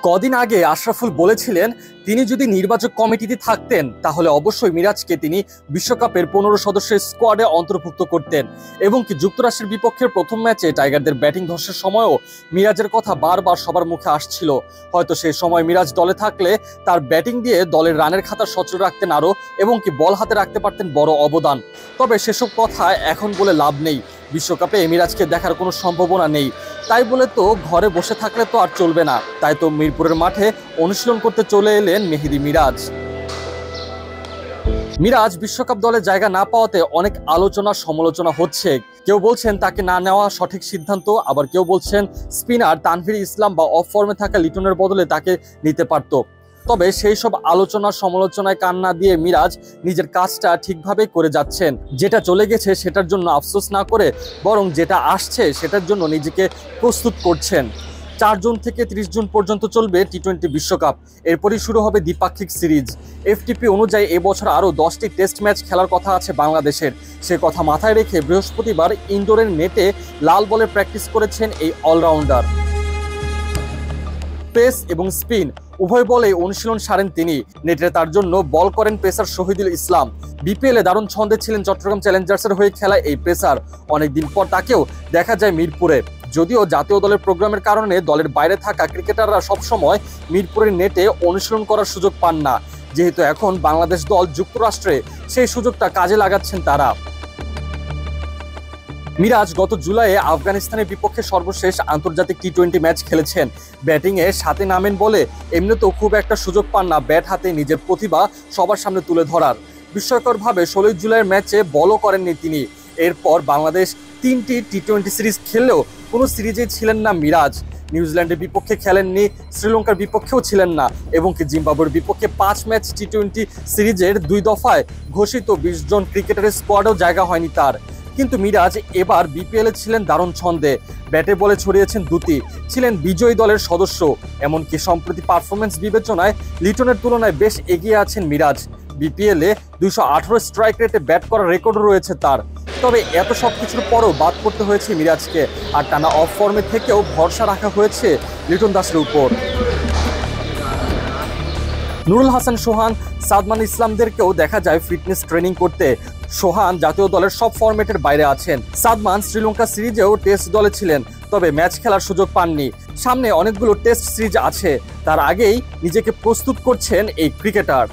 কদিন আগে আশরাফুল বলেছিলেন তিনি যদি নির্বাচক কমিটিতে থাকতেন তাহলে অবশ্যই মিরাজকে তিনি বিশ্বকাপের 15 সদস্যের স্কোয়াডে অন্তর্ভুক্ত করতেন এবং কি যুক্তরাষ্ট্রের বিপক্ষের প্রথম ম্যাচে টাইগারদের ব্যাটিং ধসের সময়ও মিরাজের কথা বারবার সবার মুখে আসছিল। হয়তো সেই সময় মিরাজ দলে থাকলে তার ব্যাটিং দিয়ে দলের রানের খাতা সচল রাখতেন আরও এবং কি বল হাতে রাখতে পারতেন বড় অবদান। তবে সেসব কথা এখন বলে লাভ নেই, বিশ্বকাপে মিরাজকে দেখার কোনো সম্ভাবনা নেই। তাই বলে তো ঘরে বসে থাকলে তো আর চলবে না, তাই তো মিরপুরের মাঠে অনুশীলন করতে চলে এলেন মেহেদী মিরাজ। মিরাজ বিশ্বকাপ দলে জায়গা না পাওয়াতে অনেক আলোচনা সমালোচনা হচ্ছে। কেউ বলছেন তাকে না নেওয়া সঠিক সিদ্ধান্ত, আবার কেউ বলছেন স্পিনার তানভীর ইসলাম বা অফ ফর্মে থাকা লিটনের বদলে তাকে নিতে পারত। তবে সেই সব আলোচনা সমালোচনায় কান না দিয়ে মিরাজ নিজের কাজটা ঠিকভাবে করে যাচ্ছেন। যেটা চলে গেছে সেটার জন্য আফসোস না করে বরং যেটা আসছে সেটার জন্য নিজেকে প্রস্তুত করছেন। 4 জুন থেকে 30 জুন পর্যন্ত চলবে টি-20 বিশ্বকাপ, এরপরই শুরু হবে দ্বিপাক্ষিক সিরিজ। এফটিপি অনুযায়ী এবছর আরও 10টি টেস্ট ম্যাচ খেলার কথা আছে বাংলাদেশের। সে কথা মাথায় রেখে বৃহস্পতিবার ইনডোরের নেটে লাল বলে প্র্যাকটিস করেছেন এই অলরাউন্ডার। পেস এবং স্পিন উভয় বলে অনুশীলন সারেন তিনি। নেটে তার জন্য বল করেন পেসার শহীদুল ইসলাম। বিপিএলে দারুণ ছন্দে ছিলেন চট্টগ্রাম চ্যালেঞ্জার্সের হয়ে খেলা এই পেসার। অনেকদিন পর তাকেও দেখা যায় মিরপুরে। যদিও জাতীয় দলের প্রোগ্রামের কারণে দলের বাইরে থাকা ক্রিকেটাররা সবসময় মিরপুরের নেটে অনুশীলন করার সুযোগ পান না, যেহেতু এখন বাংলাদেশ দল যুক্তরাষ্ট্রে সেই সুযোগটা কাজে লাগাচ্ছেন তারা। মিরাজ গত জুলাইয়ে আফগানিস্তানের বিপক্ষে সর্বশেষ আন্তর্জাতিক টি-20 ম্যাচ খেলেছেন। ব্যাটিংয়ে সাথে নামেন বলে এমনিতেও খুব একটা সুযোগ পান না ব্যাট হাতে নিজের প্রতিভা সবার সামনে তুলে ধরার। বিস্ময়করভাবে 16 জুলাইয়ের ম্যাচে বলও করেননি তিনি। এরপর বাংলাদেশ 3টি টি-20 সিরিজ খেললেও কোনো সিরিজেই ছিলেন না মিরাজ। নিউজিল্যান্ডের বিপক্ষে খেলেননি, শ্রীলঙ্কার বিপক্ষেও ছিলেন না এবং কি জিম্বাবুয়ের বিপক্ষে 5 ম্যাচ টি-20 সিরিজের 2 দফায় ঘোষিত 20 জন ক্রিকেটারের স্কোয়াডেও জায়গা হয়নি তার। কিন্তু মিরাজ এবার বিপিএলে ছিলেন দারুণ ছন্দে, ব্যাটে বলে ছড়িয়েছেন দুটি, ছিলেন বিজয়ী দলের সদস্য। এমনকি সম্প্রতি পারফরমেন্স বিবেচনায় লিটনের তুলনায় বেশ এগিয়ে আছেন মিরাজ। বিপিএলে 218 স্ট্রাইক রেটে ব্যাট করার রেকর্ডও রয়েছে তার। তবে এত সব কিছুর পরও বাদ করতে হয়েছে মিরাজকে, আর টানা অফ ফর্মে থেকেও ভরসা রাখা হয়েছে লিটন দাসের উপর। নুরুল হাসান সোহান, সাদমান ইসলামদেরকেও দেখা যায় ফিটনেস ট্রেনিং করতে। সোহান জাতীয় দলের সব ফরম্যাটের বাইরে আছেন। সাদমান শ্রীলঙ্কা সিরিজেও টেস্ট দলে ছিলেন, তবে ম্যাচ খেলার সুযোগ পাননি। সামনে অনেকগুলো টেস্ট সিরিজ আছে, তার আগেই নিজেকে প্রস্তুত করছেন এই ক্রিকেটার।